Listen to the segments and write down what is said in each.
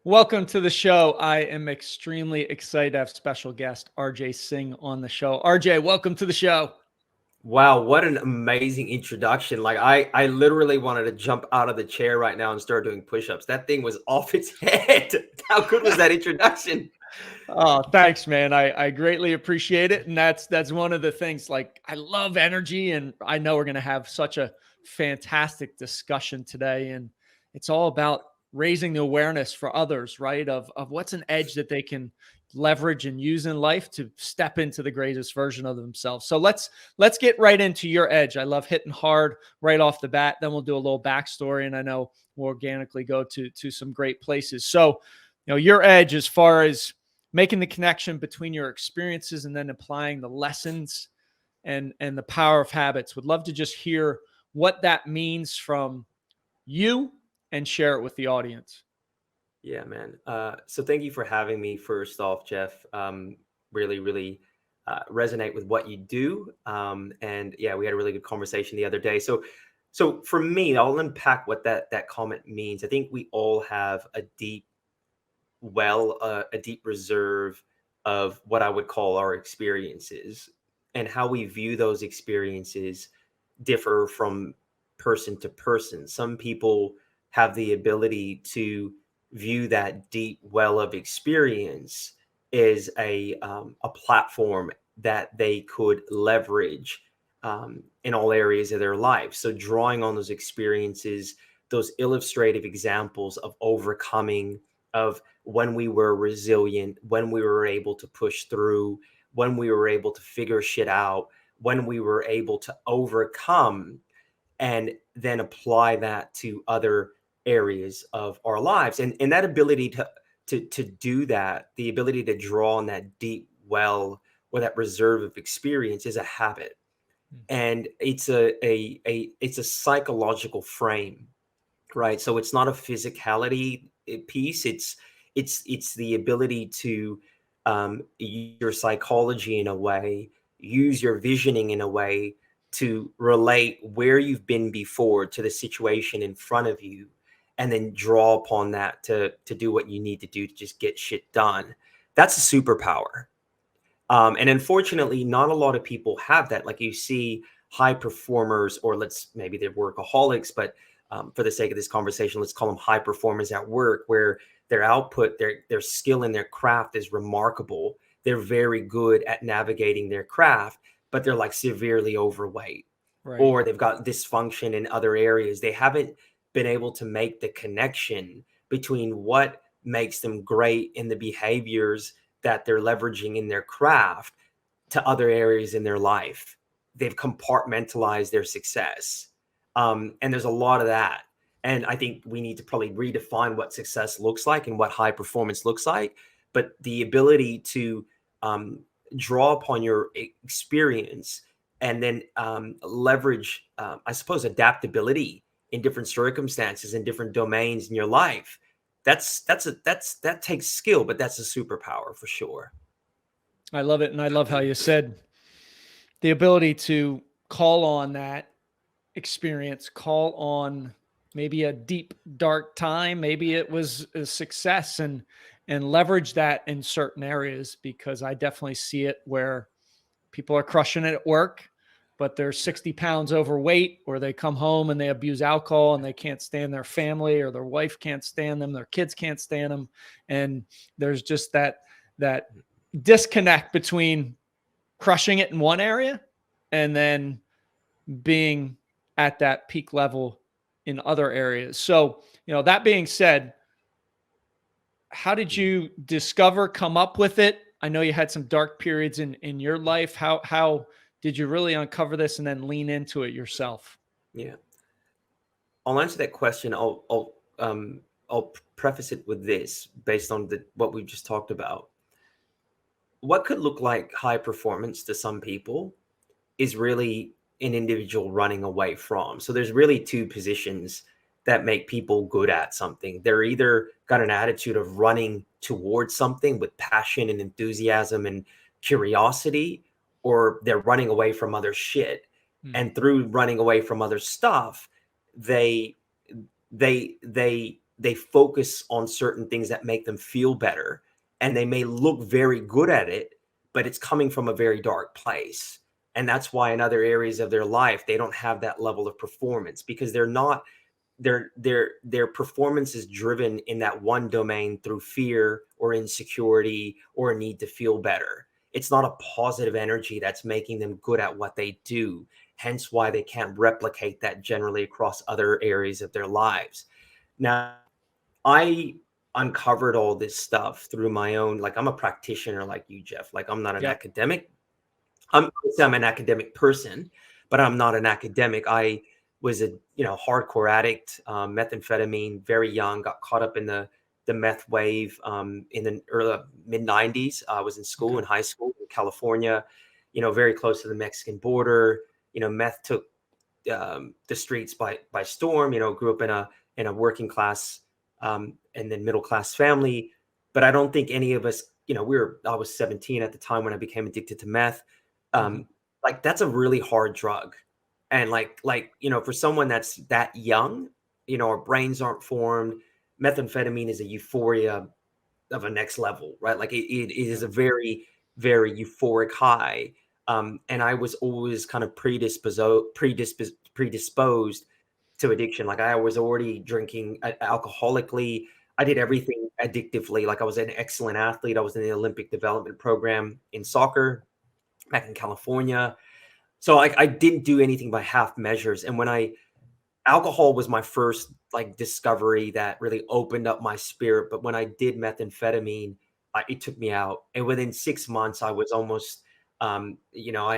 Welcome to the show. I am extremely excited to have special guest RJ Singh on the show. RJ, welcome to the show. Wow, what an amazing introduction. I literally wanted to jump out of the chair right now and start doing push-ups. That thing was off its head. How good was that introduction? Oh, thanks, man. I greatly appreciate it. And that's one of the things, like, I love energy, and I know we're gonna have such a fantastic discussion today. And it's all about raising the awareness for others, right? Of what's an edge that they can leverage and use in life to step into the greatest version of themselves. So let's get right into your edge. I love hitting hard right off the bat. Then we'll do a little backstory, and I know we'll organically go to some great places. So, your edge as far as making the connection between your experiences and then applying the lessons and the power of habits. Would love to just hear what that means from you and share it with the audience. Yeah, man. So thank you for having me first off, Jeff. Really resonate with what you do. And yeah, we had a really good conversation the other day. So for me, I'll unpack what that comment means. I think we all have a deep reserve of what I would call our experiences, and how we view those experiences differ from person to person. Some people have the ability to view that deep well of experience as a platform that they could leverage in all areas of their life. So drawing on those experiences, those illustrative examples of overcoming, of when we were resilient, when we were able to push through, when we were able to figure shit out, when we were able to overcome, and then apply that to other areas of our lives. And that ability to do that, the ability to draw on that deep well or that reserve of experience, is a habit. And it's a psychological frame, right? So it's not a physicality piece. It's the ability to use your psychology in a way, use your visioning in a way to relate where you've been before to the situation in front of you, and then draw upon that to do what you need to do to just get shit done. That's a superpower. And unfortunately, not a lot of people have that. Like, you see high performers, or maybe they're workaholics, but for the sake of this conversation, let's call them high performers at work, where their output, their skill in their craft is remarkable. They're very good at navigating their craft, but they're like severely overweight, Right. or they've got dysfunction in other areas. They haven't been able to make the connection between what makes them great in the behaviors that they're leveraging in their craft to other areas in their life. They've compartmentalized their success. And there's a lot of that. And I think we need to probably redefine what success looks like and what high performance looks like. But the ability to draw upon your experience, and then leverage, I suppose, adaptability in different circumstances and different domains in your life. That takes skill, but that's a superpower for sure. I love it. And I love how you said the ability to call on that experience, call on maybe a deep, dark time. Maybe it was a success, and leverage that in certain areas, because I definitely see it where people are crushing it at work, but they're 60 pounds overweight, or they come home and they abuse alcohol and they can't stand their family, or their wife can't stand them, their kids can't stand them. And there's just that disconnect between crushing it in one area and then being at that peak level in other areas. So, that being said, how did you discover, come up with it? I know you had some dark periods in your life. How did you really uncover this and then lean into it yourself? Yeah, I'll answer that question. I'll preface it with this, based on what we've just talked about. What could look like high performance to some people is really an individual running away from. So there's really two positions that make people good at something. They're either got an attitude of running towards something with passion and enthusiasm and curiosity, or they're running away from other shit. Hmm. And through running away from other stuff, they they they they focus on certain things that make them feel better, and they may look very good at it, but it's coming from a very dark place. And that's why in other areas of their life they don't have that level of performance, because they're not their performance is driven in that one domain through fear or insecurity or a need to feel better. It's not a positive energy that's making them good at what they do, hence why they can't replicate that generally across other areas of their lives. Now, I uncovered all this stuff through my own, like, I'm a practitioner like you, Jeff. Like, I'm not an Yep. academic. I'm an academic person, but I'm not an academic. I was a hardcore addict, methamphetamine, very young. Got caught up in the meth wave in the early mid '90s. I was in school, Okay. in high school in California, very close to the Mexican border. Meth took the streets by storm. Grew up in a working class and then middle class family, but I don't think any of us, I was 17 at the time when I became addicted to meth. Mhm. Like, that's a really hard drug. And for someone that's that young, our brains aren't formed. Methamphetamine is a euphoria of a next level, right? Like, it is Yeah. a very, very euphoric high. And I was always kind of predisposed to addiction. Like, I was already drinking alcoholically. I did everything addictively. Like, I was an excellent athlete. I was in the Olympic development program in soccer back in California. So I didn't do anything by half measures. And when alcohol was my first like discovery that really opened up my spirit. But when I did methamphetamine, it took me out. And within 6 months, I was almost, I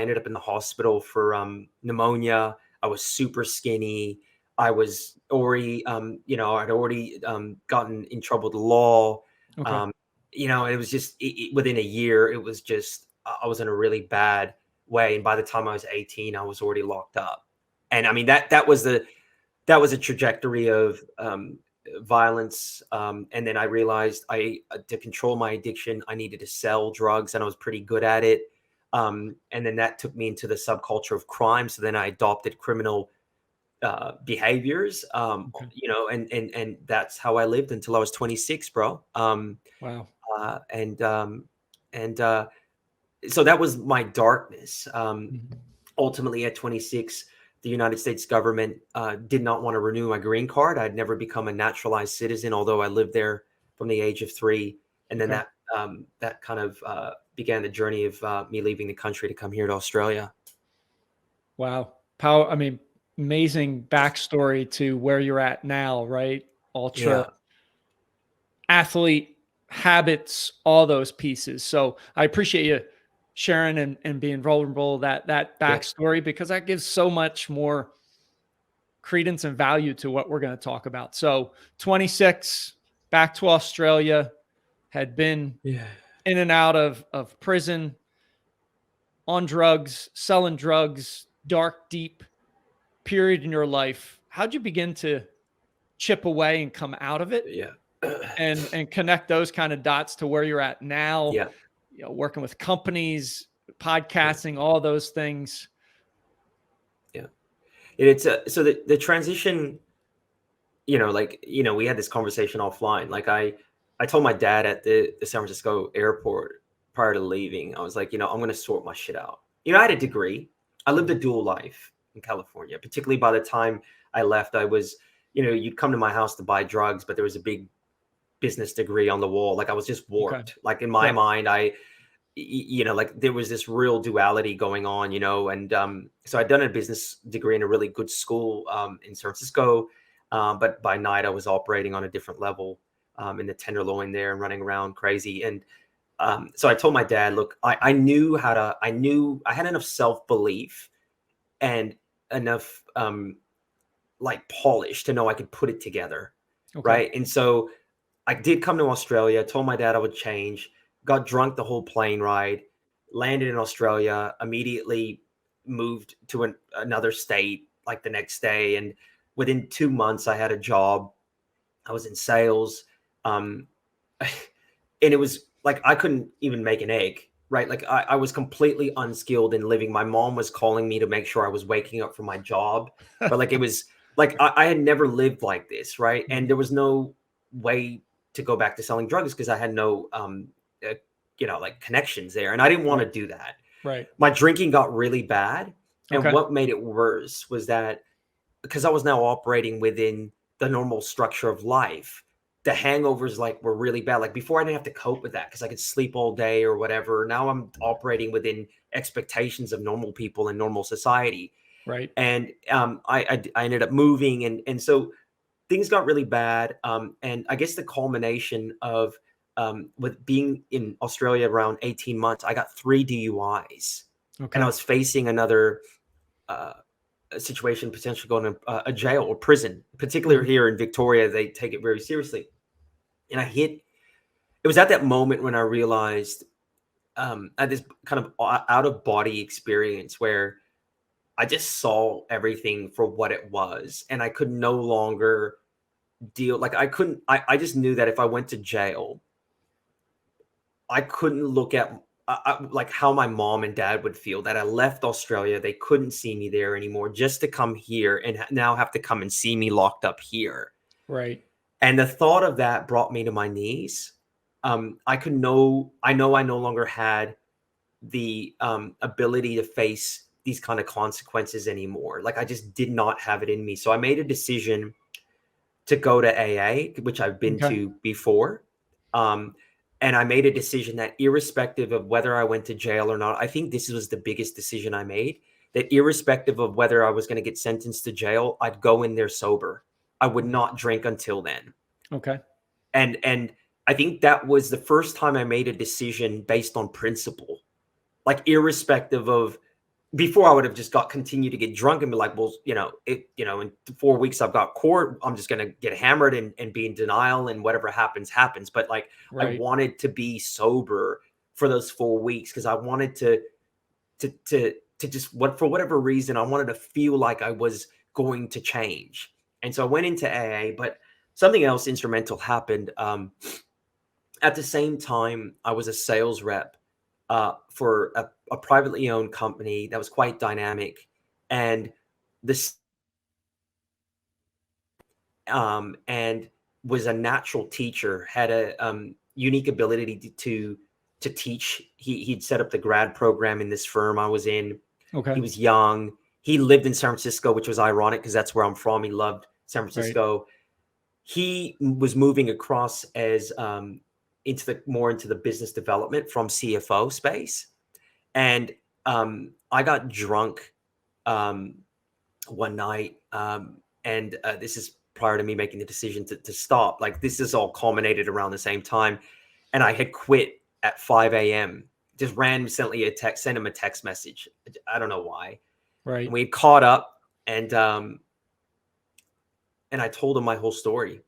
ended up in the hospital for pneumonia. I was super skinny. I was already, I'd already gotten in trouble with the law. Okay. Um, it was just within a year, it was just, I was in a really bad way. And by the time I was 18, I was already locked up. And I mean, that was a trajectory of violence. And then I realized to control my addiction, I needed to sell drugs, and I was pretty good at it. And then that took me into the subculture of crime. So then I adopted criminal behaviors, Okay. and that's how I lived until I was 26, bro. Wow. Uh, and um, and so that was my darkness. Mhm. Ultimately, at 26, the United States government did not want to renew my green card. I'd never become a naturalized citizen, although I lived there from the age of 3. And then Okay. that kind of began the journey of me leaving the country to come here to Australia. Wow. I mean, amazing backstory to where you're at now, right? Ultra Yeah, athlete habits, all those pieces. So I appreciate you sharing and being vulnerable, that yeah, backstory, because that gives so much more credence and value to what we're going to talk about. So 26, back to Australia, had been yeah, in and out of prison, on drugs, selling drugs, dark, deep period in your life. How'd you begin to chip away and come out of it, yeah, and connect those kind of dots to where you're at now, yeah, working with companies, yeah, podcasting, all those things? yeah. And it's so the transition. We had this conversation offline. Like, I told my dad at the San Francisco airport prior to leaving, I was like, I'm going to sort my shit out. I had a degree. I lived a Mhm. dual life in California, particularly by the time I left. I was, you'd come to my house to buy drugs, but there was a big business degree on the wall. Like, I was just Okay. warped. Like, in my Yep. mind, like, there was this real duality going on, and so I'd done a business degree in a really good school in San Francisco, but by night I was operating on a different level in the tenderloin there and running around crazy. And so I told my dad, look, I knew I had enough self-belief and enough like polish to know I could put it together, Okay. right? And so I did come to Australia, told my dad I would change, got drunk the whole plane ride, landed in Australia, immediately moved to another state like the next day. And within 2 months, I had a job. I was in sales. Um, and it was like I couldn't even make an egg, right? Like, I was completely unskilled in living. My mom was calling me to make sure I was waking up for my job. But like, it was like I had never lived like this, right? And Mhm. there was no way to go back to selling drugs because I had no, like connections there. And I didn't want to Right. do that. Right. My drinking got really bad. And Okay. what made it worse was that because I was now operating within the normal structure of life, the hangovers like were really bad. Like before, I didn't have to cope with that because I could sleep all day or whatever. Now I'm operating within expectations of normal people in normal society, Right. and I ended up moving, and so things got really bad. And I guess the culmination of with being in Australia around 18 months, I got 3 DUIs, and I Okay. was facing another. A situation potentially going to a jail or prison, particularly Mhm. here in Victoria, they take it very seriously. And it was at that moment when I realized I had this kind of out of body experience where I just saw everything for what it was. And I could no longer like I couldn't, I just knew that if I went to jail, I couldn't look at like how my mom and dad would feel that I left Australia. They couldn't see me there anymore just to come here and now have to come and see me locked up here. Right. And the thought of that brought me to my knees. I know I no longer had the ability to face these kind of consequences anymore. Like I just did not have it in me. So I made a decision to go to AA, which I've been Okay. to before. Um, and I made a decision that irrespective of whether I went to jail or not, I think this was the biggest decision I made. That irrespective of whether I was going to get sentenced to jail, I'd go in there sober. I would Mhm. not drink until then. Okay. And I think that was the first time I made a decision based on principle. Like irrespective of before I would have just got continued to get drunk and be like, well, in 4 weeks I've got court. I'm just gonna get hammered and be in denial and whatever happens, happens. But like I Right. wanted to be sober for those 4 weeks because I wanted to just what for whatever reason I wanted to feel like I was going to change. And so I went into AA, but something else instrumental happened. At the same time, I was a sales rep for a privately owned company that was quite dynamic, and this and was a natural teacher, had a unique ability to teach. He'd set up the grad program in this firm I was in. He Okay. was young. He lived in San Francisco, which was ironic because that's where I'm from. He loved San Right. Francisco. He was moving across as into the business development from CFO space, and I got drunk um, one night, and this is prior to me making the decision to stop. Like this is all culminated around the same time, and I had quit at 5 a.m. Just randomly sent him a text message. I don't know why, and Right. we had caught up, and I told him my whole story.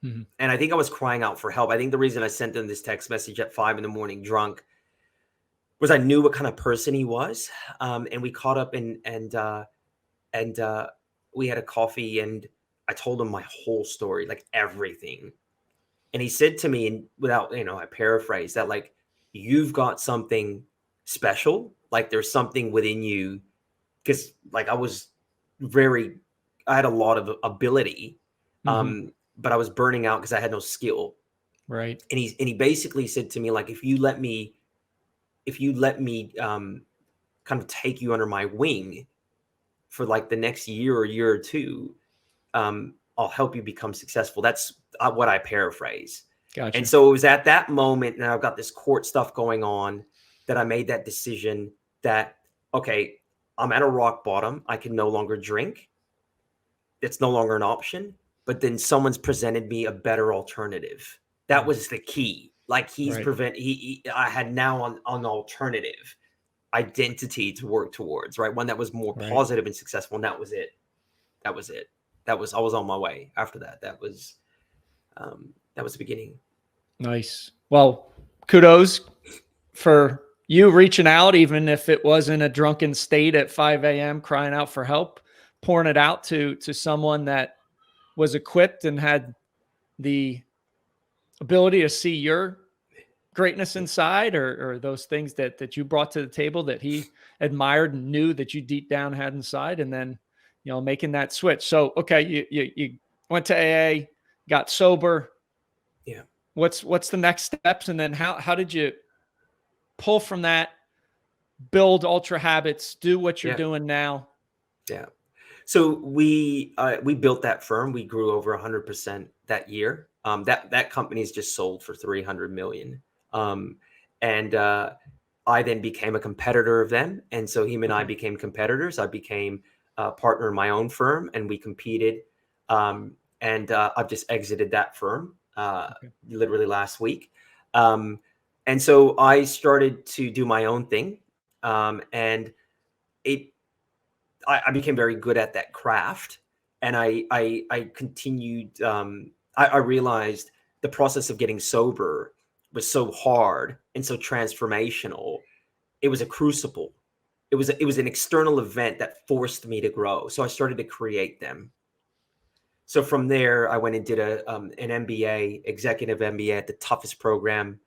Mhm. And I think I was crying out for help. I think the reason I sent him this text message at 5 in the morning drunk was I knew what kind of person he was. And we caught up and we had a coffee and I told him my whole story, like everything. And he said to me, and without, I paraphrase that, like, you've got something special. Like there's something within you. Cause like I had a lot of ability. Mhm. But I was burning out because I had no skill. Right. And he basically said to me, like, if you let me kind of take you under my wing for like the next year or two, I'll help you become successful. That's what I paraphrase. And Gotcha. so it was at that moment, and I've got this court stuff going on, that I made that decision that, okay, I'm at a rock bottom. I can no longer drink. It's no longer an option. But then someone's presented me a better alternative. That Mhm. was the key. Like Right. I had now an alternative identity to work towards, right? One that was more Right. positive and successful. And that was it. That was it. I was on my way after that. That was the beginning. Nice. Well, kudos for you reaching out, even if it was in a drunken state at 5 a.m., crying out for help, pouring it out to someone that was equipped and had the ability to see your greatness inside, or those things that you brought to the table that he admired and knew that you deep down had inside, and then making that switch. So okay, you went to AA, got sober. What's the next steps? And then how did you pull from that, build Ultra Habits, do what you're Yeah. doing now? Yeah. So we built that firm. We grew over 100% that year. That company's just sold for 300 million. And I then became a competitor of them, and so him and I Okay. became competitors. I became a partner in my own firm, and we competed. And I've just exited that firm Okay. literally last week. Um, and so I started to do my own thing, and it I became very good at that craft, and I continued. I realized the process of getting sober was so hard and so transformational. It was a crucible. It was an external event that forced me to grow. So I started to create them. So from there, I went and did an MBA, executive MBA at the toughest program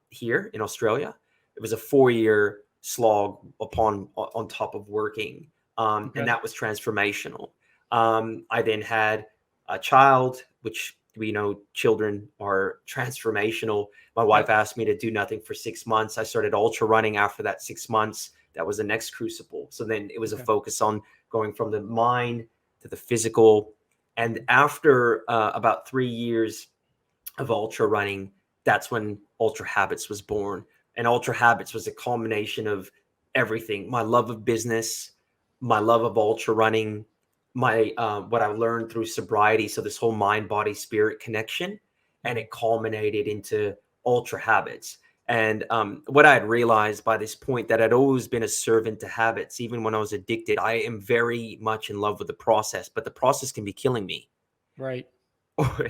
here in Australia. It was a 4-year slog on top of working, and Okay. that was transformational. I then had a child, which we know children are transformational. My wife Yep. asked me to do nothing for 6 months. I started ultra running after that 6 months. That was the next crucible. So then it was a Okay. focus on going from the mind to the physical. And after about 3 years of ultra running, that's when Ultra Habits was born. And Ultra Habits was a culmination of everything: my love of business, my love of ultra running, my what I learned through sobriety. So this whole mind, body, spirit connection, and Mhm. it culminated into Ultra Habits. And what I had realized by this point, that I'd always been a servant to habits. Even when I was addicted, I am very much in love with the process, but the process can be killing me. Right. Or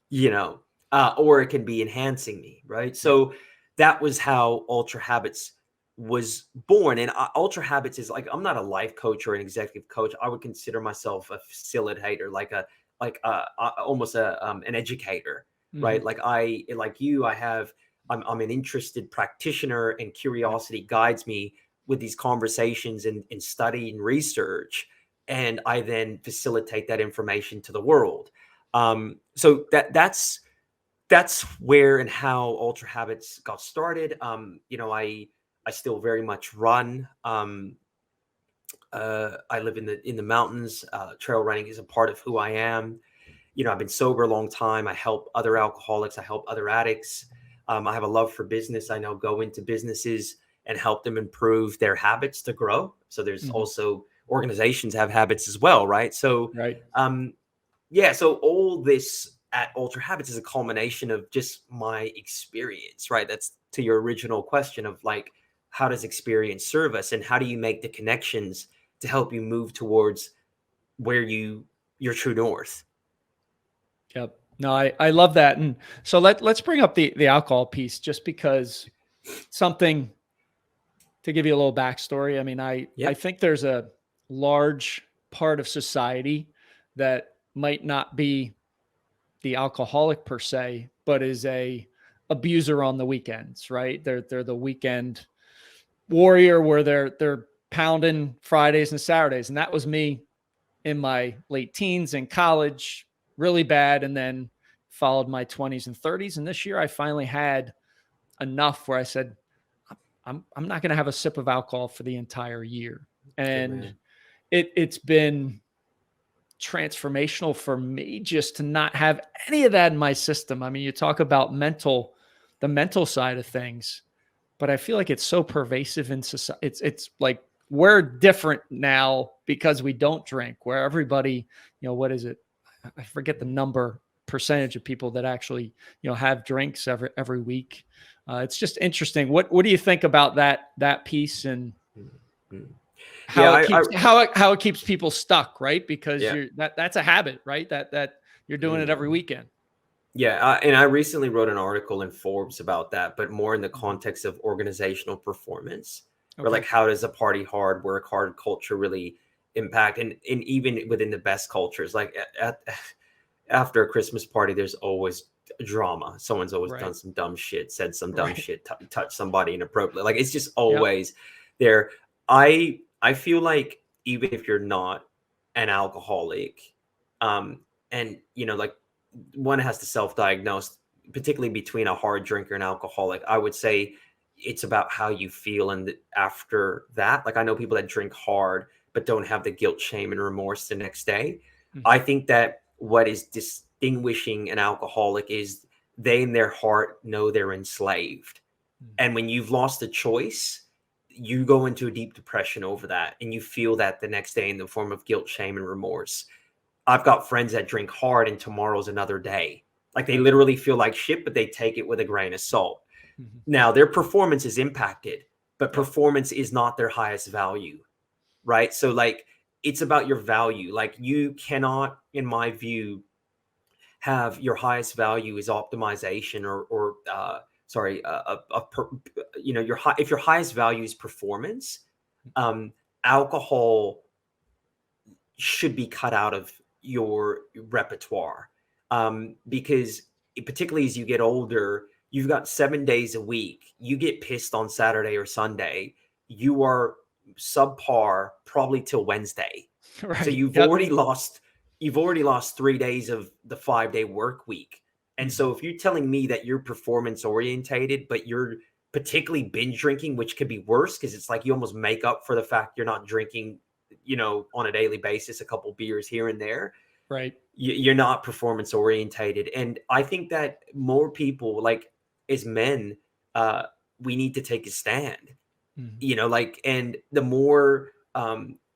you know, or it can be enhancing me, right? Yep. So that was how Ultra Habits was born. And Ultra Habits is like, I'm not a life coach or an executive coach. I would consider myself a facilitator, almost an educator, right? Hmm. Like you, I'm an interested practitioner, and Right. curiosity guides me with these conversations and study and research, and I then facilitate that information to the world. So that's where and how Ultra Habits got started. I still very much run. I live in the mountains. Trail running is a part of who I am. I've been sober a long time. I help other alcoholics. I help other addicts. I have a love for business. I now go into businesses and help them improve their habits to grow. So there's Hmm. also organizations have habits as well, right? So Right. um, yeah, so all this at Ultra Habits is a culmination of just my experience, right? That's to your original question of like, how does experience serve us, and how do you make the connections to help you move towards where your true north? Yep. No, I love that. And so let's bring up the alcohol piece, just because something to give you a little backstory. I mean, I Yep. think there's a large part of society that might not be the alcoholic per se, but is a abuser on the weekends, right? They're the weekend warrior where they're pounding Fridays and Saturdays. And that was me in my late teens and college, really bad, and then followed my 20s and 30s. And this year I finally had enough where I said, I'm not going to have a sip of alcohol for the entire year. Good And man. it's been transformational for me just to not have any of that in my system. I mean, you talk about the mental side of things, but I feel like it's so pervasive in society. It's like we're different now because we don't drink. Where everybody, what is it? I forget the number percentage of people that actually have drinks every week. It's just interesting. What do you think about that piece, and Mm, mm. Yeah, how it keeps how it keeps people stuck, right? Because yeah. that's a habit, right? That you're doing it every Mm. weekend. Yeah, and I recently wrote an article in Forbes about that, but more in the Mhm. context of organizational performance, where Okay. like, how does a party hard, work hard culture really impact, and even within the best cultures, like after a Christmas party, there's always drama. Someone's always done Right. some dumb shit, said some dumb Right. shit, touched somebody inappropriately. Like, it's just Yep. always there. I feel like even if you're not an alcoholic, and like one has to self-diagnose, particularly between a hard drinker and alcoholic, I would say it's about how you feel. And after that, like I know people that drink hard, but don't have the guilt, shame, and remorse the next day. Mhm. I think that what is distinguishing an alcoholic is they in their heart know they're enslaved. Mhm. And when you've lost the choice, you go into a deep depression over that. And you feel that the next day in the form of guilt, shame, and remorse. I've got friends that drink hard and tomorrow's another day. Like they Right. literally feel like shit, but they take it with a grain of salt. Mhm. Now their performance is impacted, but Yeah. performance is not their highest value, right? So like it's about your value. Like you cannot, in my view, have your highest value is optimization or sorry, you know, your high, if your highest value is performance, um, alcohol should be cut out of your repertoire, because particularly as you get older, you've got 7 days a week. You get pissed on Saturday or Sunday, you are subpar probably till Wednesday. So Right. Yep. you've already lost 3 days of the 5 day work week. And Mhm. so if you're telling me that you're performance orientated, but you're particularly binge drinking, which could be worse because it's like you almost make up for the fact you're not drinking, you know, on a daily basis, a couple beers here and there, Right. you're not performance orientated. And I think that more people, like as men, uh, we need to take a stand, Mhm. you know, like, and the more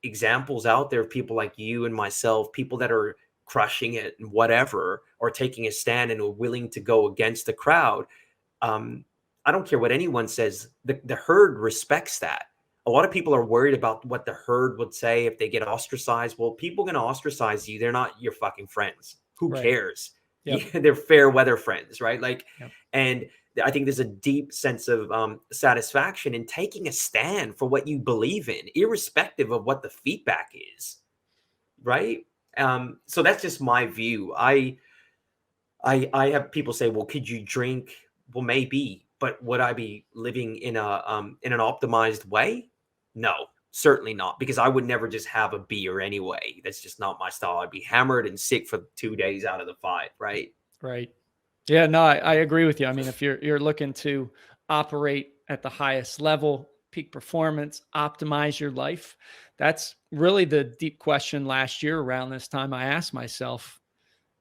examples out there of people like you and myself, people that are crushing it and whatever, or taking a stand and are willing to go against the crowd, um, I don't care what anyone says. The herd respects that. A lot of people are worried about what the herd would say if they get ostracized. Well, people going to ostracize you. They're not your fucking friends. Who Right. cares? Yep. They're fair weather friends, right? Like, Yep. and I think there's a deep sense of satisfaction in taking a stand for what you believe in, irrespective of what the feedback is, right? So that's just my view. I have people say, "Well, could you drink?" Well, maybe, but would I be living in an optimized way? No, certainly not, because I would never just have a beer anyway. That's just not my style. I'd be hammered and sick for 2 days out of the five, right? Right. Yeah, no, I agree with you. I mean, if you're looking to operate at the highest level, peak performance, optimize your life, that's really the deep question last year around this time I asked myself.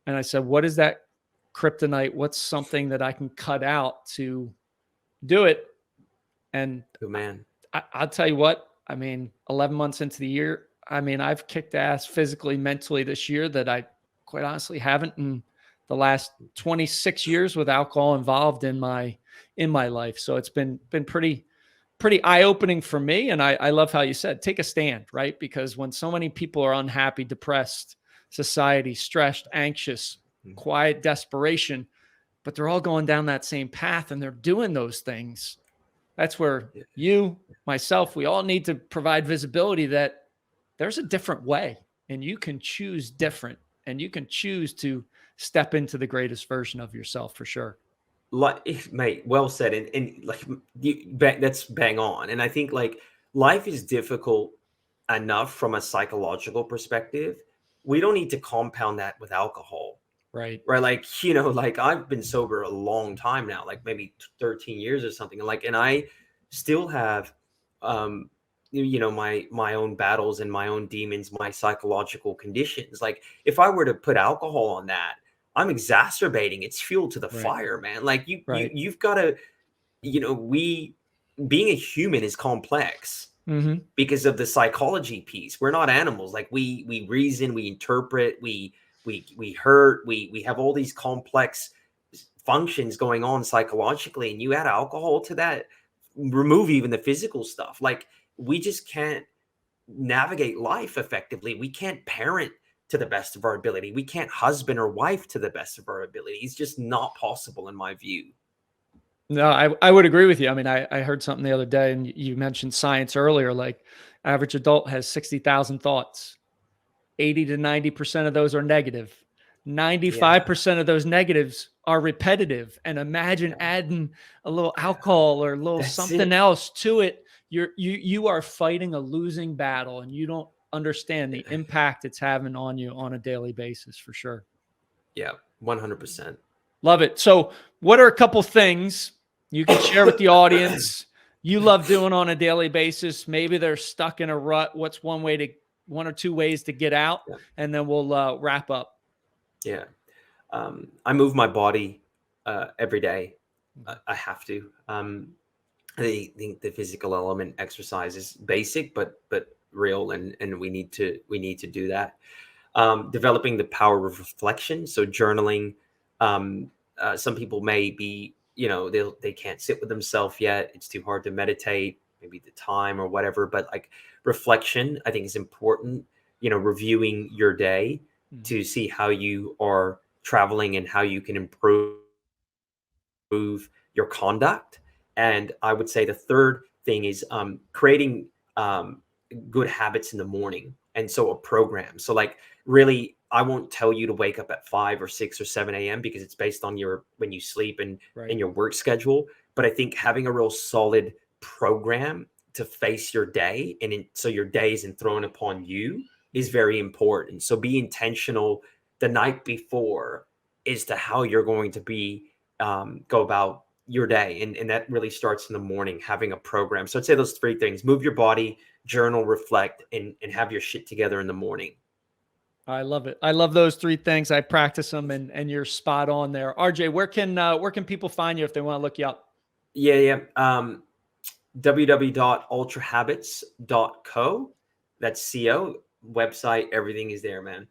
And I said, what is that kryptonite? What's something that I can cut out to do it? And Good man. I'll tell you what, I mean, 11 months into the year, I mean, I've kicked ass physically, mentally this year that I quite honestly haven't in the last 26 years with alcohol involved in my life. So it's been pretty eye-opening for me. And I love how you said take a stand, right? Because when so many people are unhappy, depressed, society, stressed, anxious, Mhm. quiet desperation, but they're all going down that same path and they're doing those things. That's where Yeah. you, myself, we all need to provide visibility that there's a different way and you can choose different and you can choose to step into the greatest version of yourself for sure. Like, mate, well said, and like that's bang on. And I think like life is difficult enough from a psychological perspective. We don't need to compound that with alcohol. Right. Right, like, you know, like, I've been sober a long time now, like, maybe 13 years or something, and, like, and I still have, you know, my own battles and my own demons, my psychological conditions. Like, if I were to put alcohol on that, I'm exacerbating it's fuel to the Right. fire, man. Like, Right. you've gotta, you know, being a human is complex Mm-hmm. because of the psychology piece. We're not animals. Like we reason, we interpret, we hurt, we have all these complex functions going on psychologically, and you add alcohol to that, remove even the physical stuff. Like we just can't navigate life effectively. We can't parent to the best of our ability. We can't husband or wife to the best of our ability. It's just not possible in my view. No, I would agree with you. I mean, I heard something the other day and you mentioned science earlier, like average adult has 60,000 thoughts. 80 to 90% of those are negative. Yeah, 95% of those negatives are repetitive. And imagine yeah, adding a little yeah. alcohol or a little That's something it. else to it. You are fighting a losing battle and you don't understand the impact it's having on you on a daily basis for sure. Yeah, 100%. Love it. So what are a couple things you can share with the audience you love doing on a daily basis? Maybe they're stuck in a rut. What's one or two ways to get out? Yeah. And then we'll wrap up. Yeah. I move my body every day. I have to. I think the physical element exercise is basic, but real, and we need to do that. Developing the power of reflection, so journaling. Some people may be, they can't sit with themselves yet. It's too hard to meditate, maybe the time or whatever. But like reflection, I think is important. Reviewing your day to see how you are traveling and how you can improve your conduct. And I would say the third thing is creating good habits in the morning. And so a program. So like really, I won't tell you to wake up at 5 or 6 or 7 a.m. because it's based on when you sleep and your work schedule. But I think having a real solid program to face your day so your day isn't thrown upon you is very important. So be intentional the night before as to how you're going to go about your day. And that really starts in the morning, having a program. So I'd say those three things: move your body, journal, reflect, and have your shit together in the morning. I love it. I love those three things. I practice them, and you're spot on there. RJ, where can people find you if they want to look you up? Yeah. www.ultrahabits.co. That's CO. Website, everything is there, man.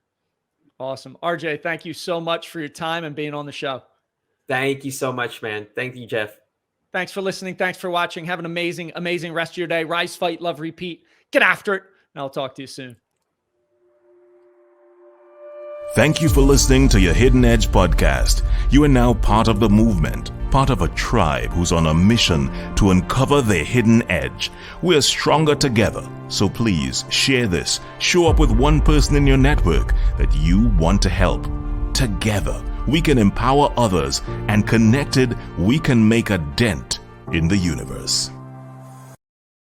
Awesome. RJ, thank you so much for your time and being on the show. Thank you so much, man. Thank you, Jeff. Thanks for listening. Thanks for watching. Have an amazing, amazing rest of your day. Rise, fight, love, repeat. Get after it. And I'll talk to you soon. Thank you for listening to your Hidden Edge podcast. You are now part of the movement, part of a tribe who's on a mission to uncover their hidden edge. We're stronger together, so please share this. Show up with one person in your network that you want to help. Together, we can empower others, and connected, we can make a dent in the universe.